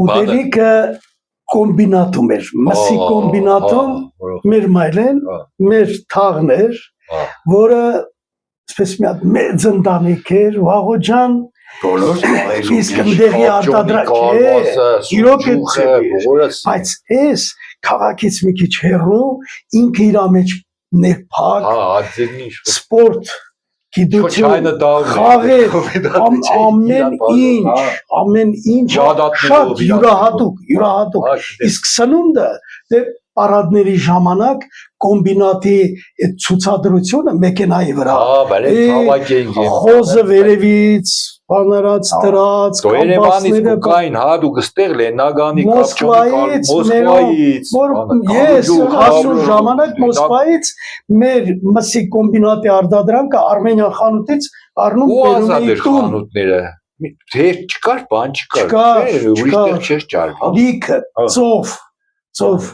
ուդելիքը կոմբինատում էր, մսի կոմբինատում մեր մայրեն, մեր թաղներ, որը սպես մի հատ մեծ ընտանիք էր, Վաղոջան, իսկ ընդեղի արտադրանք է, իրոք բայց ես քաղաքից մի քիչ հեռու, ինքը իր մեջ ներփակ, սպորտ, գիտություն, խաղեր, ամեն ինչ շատ յուրահատուկ, իսկ սնունդը պարադների ժամանակ կոմբինատի ցուցադրությունը մեքենայի վրա, խոզը վերևից, բանարած դրած, Երևանից կային հատուկ ստեղ Լեննագանի Մոսկվայից, ես հասուն ժամանակ Մոսկվայից մեր մսի կոմբինատի արտադրանքը Արմենիան խանութից առնում բերում էի տուն։ Թեր չկար, բան չկար, ուրիշ տեղ չէր ճարվի։ Լիքը, ծով,